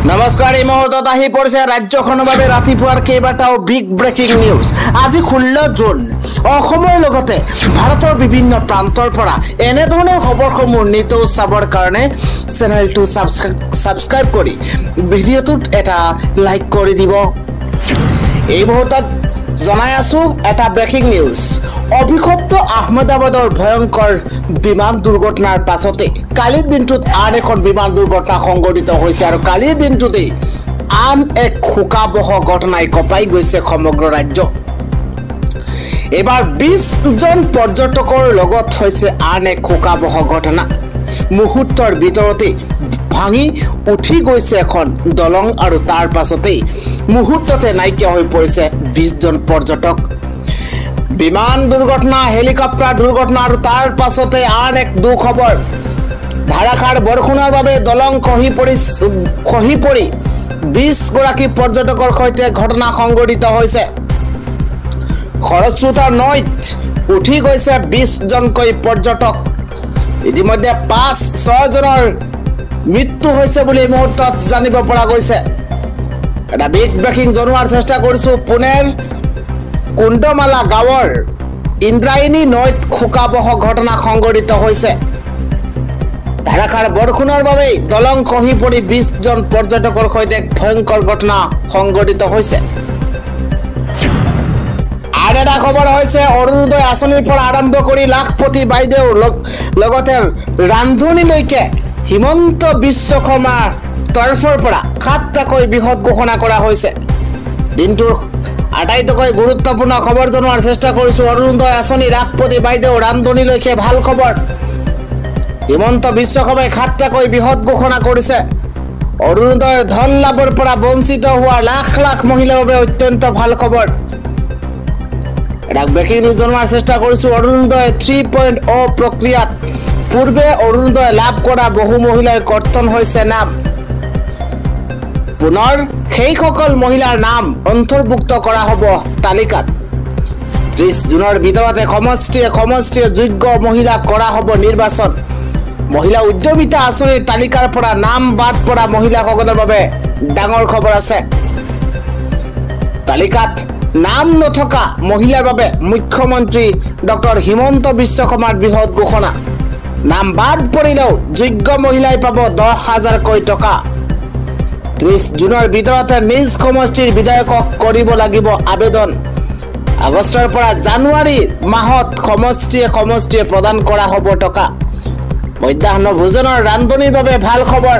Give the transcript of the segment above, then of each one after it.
নমস্কাৰ এই মুহূৰ্তত আহি পৰিছে ৰাজ্যখনৰ বাবে ৰাতিপুৱাৰ কেইবাটাও বিগ ব্ৰেকিং নিউজ। আজি 16 জুন অসমৰ লগতে ভাৰতৰ বিভিন্ন প্ৰান্তৰ পৰা এনে ধৰণৰ খবৰসমূহ নিতৌ চাবৰ কাৰণে চেনেলটো সাবস্ক্ৰাইব কৰি ভিডিঅ'টোত এটা লাইক কৰি দিব। এই মুহূৰ্তত জনাই আছো এটা ব্ৰেকিং নিউজ। অভিশপ্ত আহমেদাবাদৰ ভয়ংকৰ বিমান দুৰ্ঘটনাৰ পাছতে কালিৰ দিনটোত আন এখন বিমান দুৰ্ঘটনা সংঘটিত হৈছে আৰু কালিৰ দিনটোতে আন এক শোকাবহ ঘটনাই কঁপাই গৈছে সমগ্ৰ ৰাজ্য। এবাৰ 20 জন পৰ্যটকৰ লগত হৈছে আন এক শোকাবহ ঘটনা। মুহূৰ্তৰ ভিতৰতে ভাঙি উঠি গৈছে এখন দলং আৰু তাৰ পাছতেই মুহূৰ্ততে নাইকিয়া হৈ পৰিছে 20 জন পৰ্যটক। বিমান দুৰ্ঘটনা, হেলিকপ্টাৰ দুৰ্ঘটনা আৰু তাৰ পাছতে আন এক দুখবৰ। ধাৰাসাৰ বৰষুণৰ বাবে দলং খহি পৰি 20 গৰাকী পৰ্যটকৰ সৈতে ঘটনা সংঘটিত হৈছে। খৰস্ৰোতা নৈত উঠি গৈছে 20 জনকৈ পৰ্যটক। ইতিমধ্যে 5-6 জনৰ মৃত্যু হৈছে বুলি এই মুহূৰ্তত জানিব পৰা গৈছে। এটা বিগ ব্ৰেকিং জনোৱাৰ চেষ্টা কৰিছো। পুনেৰ কুণ্ডমালা গাঁৱৰ ইন্দ্ৰায়ণী নৈত শোকাবহ ঘটনা সংঘটিত হৈছে। ধাৰাসাৰ বৰষুণৰ বাবে দলং খহি পৰি 20 জন পৰ্যটকৰ সৈতে ভয়ংকৰ ঘটনা সংঘটিত হৈছে। আৰু এটা খবৰ হৈছে অৰুণোদয় আঁচনিৰ পৰা আৰম্ভ কৰি লাখপতি বাইদেউ লগতে ৰান্ধনীলৈকে হিমন্ত বিশ্ব শৰ্মাৰ তৰফৰ পৰা 7টাকৈ বৃহৎ ঘোষণা কৰা হৈছে। দিনটোৰ আটাইতকৈ গুৰুত্বপূৰ্ণ খবৰ জনোৱাৰ চেষ্টা কৰিছো। অৰুণোদয় আঁচনি, লাখপতি বাইদেউ, ৰান্ধনীলৈকে ভাল খবৰ। হিমন্ত বিশ্ব শৰ্মাই 7টাকৈ বৃহৎ ঘোষণা কৰিছে। অৰুণোদয়ৰ ধন লাভৰ পৰা বঞ্চিত হোৱা লাখ লাখ মহিলাৰ বাবে অত্যন্ত ভাল খবৰ। এটা ব্ৰেকিং নিউজ জনোৱাৰ চেষ্টা কৰিছো। অৰুণোদয় 3.0 প্ৰক্ৰিয়াত পূৰ্বে অৰুণোদয় লাভ কৰা বহু মহিলাৰ কৰ্তন হৈছে নাম। পুনৰ সেইসকল মহিলাৰ নাম অন্তৰ্ভুক্ত কৰা হ'ব তালিকাত। 30 জুনৰ ভিতৰতে সমষ্টিয়ে যোগ্য মহিলাক কৰা হ'ব নিৰ্বাচন। মহিলা উদ্যমিতা আঁচনিৰ তালিকাৰ পৰা নাম বাদ পৰা মহিলাসকলৰ বাবে ডাঙৰ খবৰ আছে। তালিকাত নাম নথকা মহিলাৰ বাবে মুখ্যমন্ত্ৰী ডক্টৰ হিমন্ত বিশ্ব শৰ্মাৰ বৃহৎ ঘোষণা। নাম বাদ পৰিলেও যোগ্য মহিলাই পাব 10,000কৈ টকা। 30 জুনৰ ভিতৰতে নিজ সমষ্টিৰ বিধায়কক কৰিব লাগিব আবেদন। আগষ্টৰ পৰা জানুৱাৰী মাহত সমষ্টিয়ে প্ৰদান কৰা হ'ব টকা। মধ্যাহ্ন ভোজনৰ ৰান্ধনীৰ বাবে ভাল খবৰ।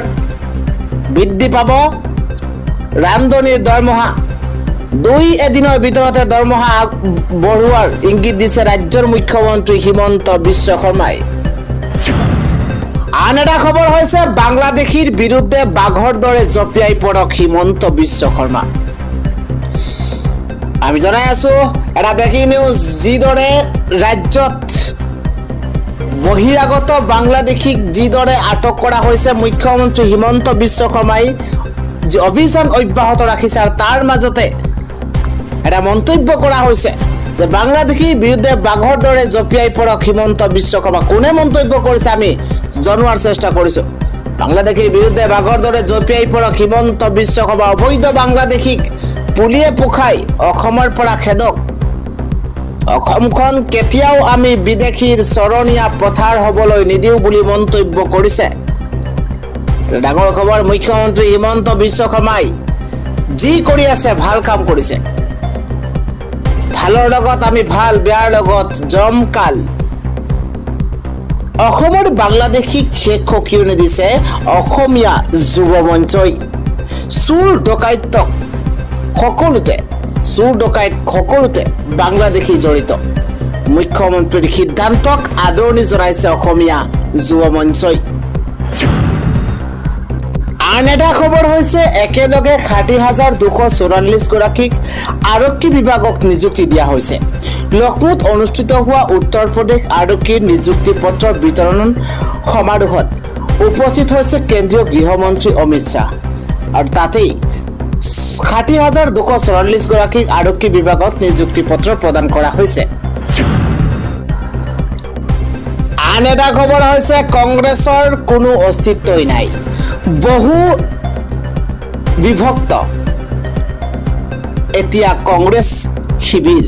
বৃদ্ধি পাব ৰান্ধনীৰ দৰমহা। 2 এদিনৰ ভিতৰতে দৰমহা বঢ়োৱাৰ ইংগিত দিছে ৰাজ্যৰ মুখ্যমন্ত্ৰী হিমন্ত বিশ্ব শৰ্মাই। আন এটা খবৰ হৈছে বাংলাদেশীৰ বিৰুদ্ধে বাঘৰ দৰে জঁপিয়াই পৰক হিমন্ত বিশ্ব শৰ্মা। আমি জনাই আছো এটা ব্ৰেকিং নিউজ। যিদৰে ৰাজ্যত বহিৰাগত বাংলাদেশীক যিদৰে আটক কৰা হৈছে, মুখ্যমন্ত্ৰী হিমন্ত বিশ্ব শৰ্মাই যি অভিযান অব্যাহত ৰাখিছে আৰু তাৰ মাজতে এটা মন্তব্য কৰা হৈছে যে বাংলাদেশীৰ বিৰুদ্ধে বাঘৰ দৰে জঁপিয়াই পৰক হিমন্ত বিশ্ব শৰ্মা। কোনে মন্তব্য কৰিছে আমি জনোৱাৰ চেষ্টা কৰিছো। বাংলাদেশীৰ বিৰুদ্ধে বাঘৰ দৰে জঁপিয়াই পৰক হিমন্ত বিশ্ব শৰ্মা। অবৈধ বাংলাদেশীক পুলিয়ে পোখাই অসমৰ পৰা খেদক। অসমখন কেতিয়াও আমি বিদেশীৰ চৰণীয়া পথাৰ হ'বলৈ নিদিওঁ বুলি মন্তব্য কৰিছে। ডাঙৰ খবৰ, মুখ্যমন্ত্ৰী হিমন্ত বিশ্ব শৰ্মাই যি কৰি আছে ভাল কাম কৰিছে। ভালৰ লগত আমি ভাল, বেয়াৰ লগত জমকাল। অসমৰ বাংলাদেশীক শেষ সকিয়নি দিছে অসমীয়া যুৱ মঞ্চই। চোৰ ডকাইত সকলোতে বাংলাদেশী জড়িত। মুখ্যমন্ত্ৰীৰ সিদ্ধান্তক আদৰণি জনাইছে অসমীয়া যুৱ মঞ্চই। আন এটা খবৰ হৈছে একেলগে 60,244 গৰাকীক আৰক্ষী বিভাগক নিযুক্তি দিয়া হৈছে। লক্ষ্ণৌত অনুষ্ঠিত হোৱা উত্তৰ প্ৰদেশ আৰক্ষীৰ নিযুক্তি পত্ৰ বিতৰণ সমাৰোহত উপস্থিত হৈছে কেন্দ্ৰীয় গৃহমন্ত্ৰী অমিত শ্বাহ আৰু তাতেই 60,244 গৰাকীক আৰক্ষী বিভাগত নিযুক্তি পত্ৰ প্ৰদান কৰা হৈছে। আন এটা খবৰ হৈছে কংগ্ৰেছৰ কোনো অস্তিত্বই নাই। বহু বিভক্ত এতিয়া কংগ্ৰেছ শিবিৰ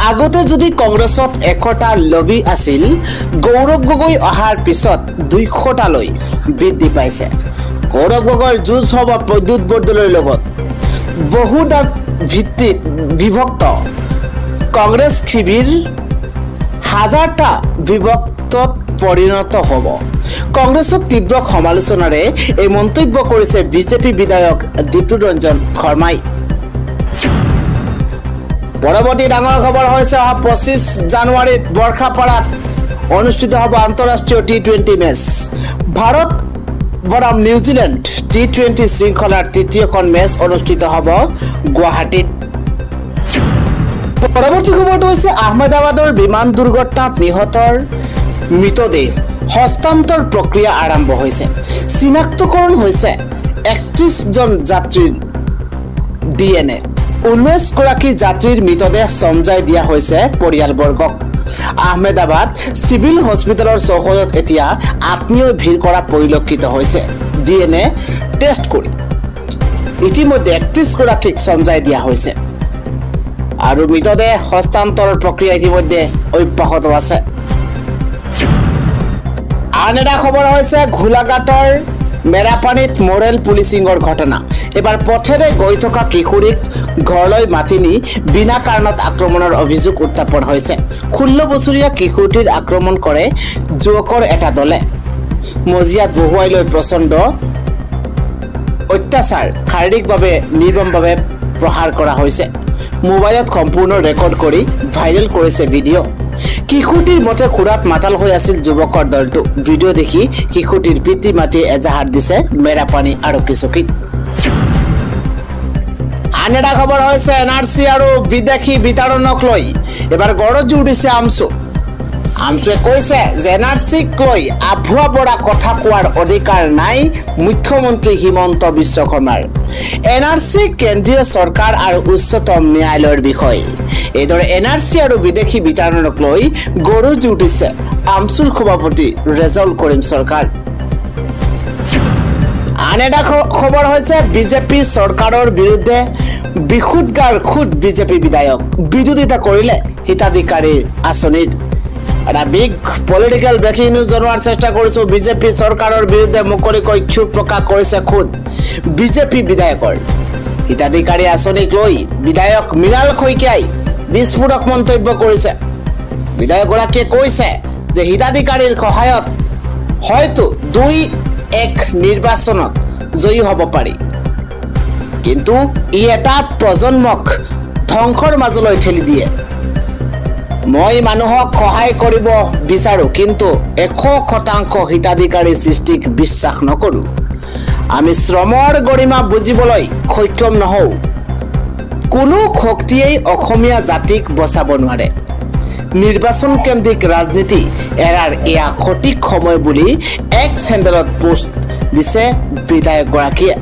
আগতে যদি কংগ্ৰেছত 1টা লবি আছিল গৌৰৱ গগৈ অহাৰ পিছত 200টালৈ বৃদ্ধি পাইছে গৌৰৱ গগৈৰ যুঁজ হ'ব প্ৰদ্যুৎ বৰদলৈৰ লগত বহুদাত ভিত্তিত বিভক্ত কংগ্ৰেছ শিবিৰ হাজাৰটা বিভক্তত পৰিণত হ'ব কংগ্ৰেছক তীব্ৰ সমালোচনাৰে এই মন্তব্য কৰিছে বিজেপি বিধায়ক দীপ্তি ৰঞ্জন শৰ্মাই পৰৱৰ্তী ডাঙৰ খবৰ হৈছে 25 জানুৱাৰীত বৰ্ষাপাৰাত অনুষ্ঠিত হ'ব আন্তঃৰাষ্ট্ৰীয় টি20 মেচ ভাৰত বনাম নিউজিলেণ্ড টি20 শৃংখলাৰ তৃতীয়খন মেচ অনুষ্ঠিত হ'ব গুৱাহাটীত পৰৱৰ্তী খবৰটো হৈছে আহমেদাবাদৰ বিমান দুৰ্ঘটনাত নিহতৰ মৃতদেহ হস্তান্তৰ প্ৰক্ৰিয়া আৰম্ভ হৈছে চিনাক্তকৰণ হৈছে 31 জন যাত্ৰীৰ ডিএনএ 19 গৰাকী যাত্ৰীৰ মৃতদেহ সমজাই দিয়া হৈছে পৰিয়ালবৰ্গক আহমেদাবাদ সিভিল হস্পিটেলৰ চৌহদত এতিয়া আত্মীয় ভিৰ কৰা পৰিলক্ষিত হৈছে ডিএনএ টেষ্ট কৰি ইতিমধ্যে 31 গৰাকীক সমজাই দিয়া হৈছে আৰু মৃতদেহ হস্তান্তৰৰ প্ৰক্ৰিয়া ইতিমধ্যে অব্যাহত আছে আন এটা খবৰ হৈছে ঘোলাঘাটৰ মেৰাপানীত মৰেল পুলিচিঙৰ ঘটনা এবাৰ পথেৰে গৈ থকা কিশোৰীক ঘৰলৈ মাতি নি বিনা কাৰণত আক্ৰমণৰ অভিযোগ উত্থাপন হৈছে 16 বছৰীয়া কিশোৰীৰ আক্ৰমণ কৰে যুৱকৰ এটা দলে মজিয়াত বহুৱাই লৈ প্ৰচণ্ড অত্যাচাৰ শাৰীৰিকভাৱে নিৰ্মমভাৱে প্ৰহাৰ কৰা হৈছে মোবাইলত সম্পূৰ্ণ ৰেকৰ্ড কৰি ভাইৰেল কৰিছে ভিডিঅ কিশোৰীৰ মতে খুৰাত মাতাল হৈ আছিল যুৱকৰ দলটো ভিডিঅ দেখি কিশোৰীৰ পিতৃ মাতৃ এজাহাৰ দিছে মেৰাপানী আৰক্ষী চকীত আন এটা খবৰ হৈছে এনআৰসি আৰু বিদেশী বিতৰণক লৈ এবাৰ গড়জু উঠিছে আমছুৱে কৈছে যে এনআৰসিক লৈ আভুৱা পৰা কথা কোৱাৰ অধিকাৰ নাই মুখ্যমন্ত্ৰী হিমন্ত বিশ্ব শৰ্মাৰ এনআৰসি কেন্দ্ৰীয় চৰকাৰ আৰু উচ্চতম ন্যায়ালয়ৰ বিষয় এইদৰে এনআৰসি আৰু বিদেশী বিতৰণক লৈ গড়জু উঠিছে আমছুৰ সভাপতি ৰেজাউল কৰিম চৰকাৰ আন এটা খবৰ হৈছে বিজেপি চৰকাৰৰ বিৰুদ্ধে বিশুদ্ধগাৰ খুদ বিজেপি বিধায়ক বিৰোধিতা কৰিলে হিতাধিকাৰীৰ আঁচনিৰ এটা বিগ পলিটিক্যাল ব্ৰেকিং নিউজ জনোৱাৰ চেষ্টা কৰিছো বিজেপি চৰকাৰৰ বিৰুদ্ধে মুকলিকৈ ক্ষোভ প্ৰকাশ কৰিছে খুদ বিজেপি বিধায়কৰ হিতাধিকাৰী আঁচনিক লৈ বিধায়ক মৃণাল শইকীয়াই বিস্ফোৰক মন্তব্য কৰিছে বিধায়কগৰাকীয়ে কৈছে যে হিতাধিকাৰীৰ সহায়ত হয়তো 2-1 নিৰ্বাচনত জয়ী হ'ব পাৰি কিন্তু ই এটা প্ৰজন্মক ধ্বংসৰ মাজলৈ ঠেলি দিয়ে মই মানুহক সহায় কৰিব বিচাৰো কিন্তু 100% হিতাধিকাৰী সৃষ্টিক বিশ্বাস নকৰো আমি শ্ৰমৰ গৰিমা বুজিবলৈ সক্ষম নহও কোনো শক্তিয়ে অসমীয়া জাতিক বচাব নোৱাৰে নিৰ্বাচন কেন্দ্ৰিক ৰাজনীতি এৰাৰ এয়া সঠিক সময় বুলি এক চেণ্ডেলত পোষ্ট দিছে বিধায়কগৰাকীয়ে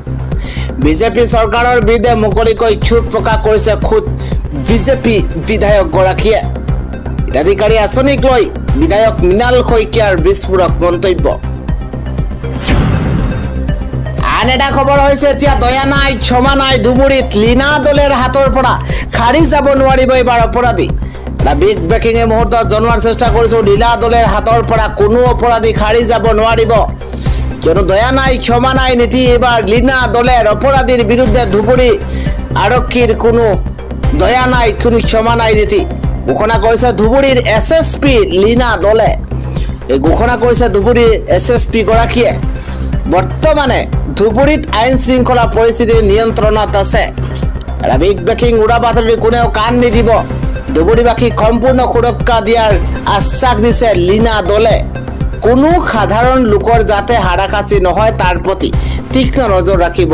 বিজেপি চৰকাৰৰ বিৰুদ্ধে মুকলিকৈ ক্ষোভ প্ৰকাশ কৰিছে খুদ বিজেপি বিধায়কগৰাকীয়ে হিতাধিকাৰী আঁচনিক লৈ বিধায়ক মৃণাল শইকীয়াৰ বিস্ফোৰক মন্তব্য আন এটা খবৰ হৈছে এতিয়া দয়া নাই ক্ষমা নাই ধুবুৰীত লীনা দলেৰ হাতৰ পৰা খাৰি যাব নোৱাৰিব এবাৰ অপৰাধী এটা বিগ ব্ৰেকিং মুহূৰ্তত জনোৱাৰ চেষ্টা কৰিছো লীনা দলেৰ হাতৰ পৰা কোনো অপৰাধী খাৰি যাব নোৱাৰিব কিয়নো দয়া নাই ক্ষমা নাই নীতি এবাৰ লীনা দলেৰ অপৰাধীৰ বিৰুদ্ধে ধুবুৰী আৰক্ষীৰ কোনো দয়া নাই কোনো ক্ষমা নাই নীতি ঘোষণা কৰিছে ধুবুৰীৰ এছএছপি লীনা দলে এই ঘোষণা কৰিছে ধুবুৰীৰ এছএছপি গৰাকীয়ে বৰ্তমানে ধুবুৰীত আইন শৃংখলা পৰিস্থিতি নিয়ন্ত্ৰণত আছে এটা বিগ ব্ৰেকিং উৰা বাতৰি কোনেও কাণ নিদিব ধুবুৰীবাসীক সম্পূৰ্ণ সুৰক্ষা দিয়াৰ আশ্বাস দিছে লীনা দলে কোনো সাধাৰণ লোকৰ যাতে হাৰাশাস্তি নহয় তাৰ প্ৰতি তীক্ষ্ণ নজৰ ৰাখিব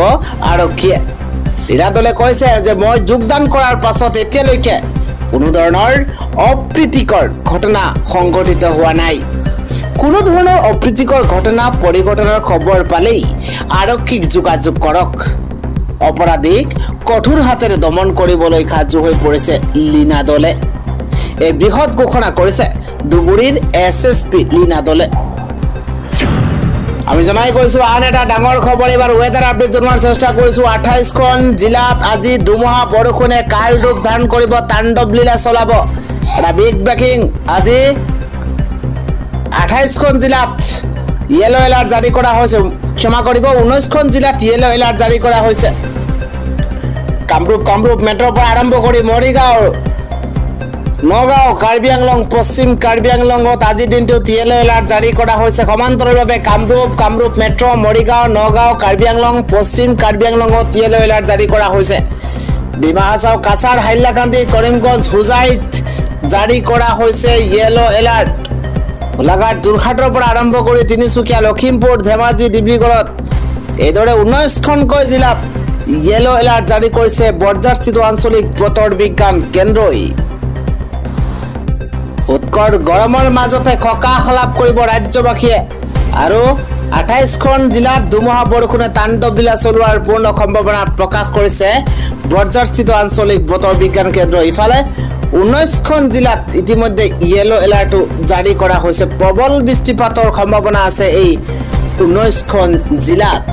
আৰক্ষীয়ে লীনা দলে কৈছে যে মই যোগদান কৰাৰ পাছত এতিয়ালৈকে কোনো ধৰণৰ অপ্ৰীতিকৰ ঘটনা সংঘটিত হোৱা নাই কোনো ধৰণৰ অপ্ৰীতিকৰ ঘটনা পৰিঘটনাৰ খবৰ পালেই আৰক্ষীক যোগাযোগ কৰক অপৰাধীক কঠোৰ হাতেৰে দমন কৰিবলৈ সাজু হৈ পৰিছে লীনা দলে এই বৃহৎ ঘোষণা কৰিছে ধুবুৰীৰ এছএছপি লীনা দলে আমি জনাই কৈছো আন এটা ডাঙৰ খবৰ এবাৰ ওয়েদাৰ আপডেট জনোৱাৰ চেষ্টা কৰিছো 28খন জিলাত আজি দুমহা বৰষুণে কাল ৰূপ ধাৰণ কৰিব তাণ্ডৱ লীলা চলাব এটা বিগ ব্ৰেকিং আজি 28খন জিলাত ইয়েলো এলাৰ্ট জাৰি কৰা হৈছে ক্ষমা কৰিব 19খন জিলাত ইয়েলো এলাৰ্ট জাৰি কৰা হৈছে কামৰূপ মেট্ৰৰ পৰা আৰম্ভ কৰি মৰিগাঁও নগাঁও কাৰ্বি আংলং পশ্চিম কাৰ্বি আংলঙত আজি দিনটোত ইয়েলো এলাৰ্ট জাৰি কৰা হৈছে সমান্তৰালভাৱে কামৰূপ মেট্ৰ মৰিগাঁও নগাঁও কাৰ্বি আংলং পশ্চিম কাৰ্বি আংলঙত ইয়েলো এলাৰ্ট জাৰি কৰা হৈছে ডিমা হাছাও কাছাৰ হাইলাকান্দি কৰিমগঞ্জ হোজাইত জাৰি কৰা হৈছে ইয়েলো এলাৰ্ট গোলাঘাট যোৰহাটৰ পৰা আৰম্ভ কৰি তিনিচুকীয়া লখিমপুৰ ধেমাজি ডিব্ৰুগড়ত এইদৰে 19খনকৈ জিলাত ইয়েলো এলাৰ্ট জাৰি কৰিছে বৰঝাৰস্থিত আঞ্চলিক বতৰ বিজ্ঞান কেন্দ্ৰই উৎকট গৰমৰ মাজতে সকাহ লাভ কৰিব ৰাজ্যবাসীয়ে আৰু 28খন জিলাত দুমহা বৰষুণে তাণ্ডৱ লীলা চলোৱাৰ পূৰ্ণ সম্ভাৱনা প্ৰকাশ কৰিছে বৰঝাৰস্থিত আঞ্চলিক বতৰ বিজ্ঞান কেন্দ্ৰ ইফালে 19খন জিলাত ইতিমধ্যে ইয়েলো এলাৰ্টো জাৰি কৰা হৈছে প্ৰবল বৃষ্টিপাতৰ সম্ভাৱনা আছে এই 19খন জিলাত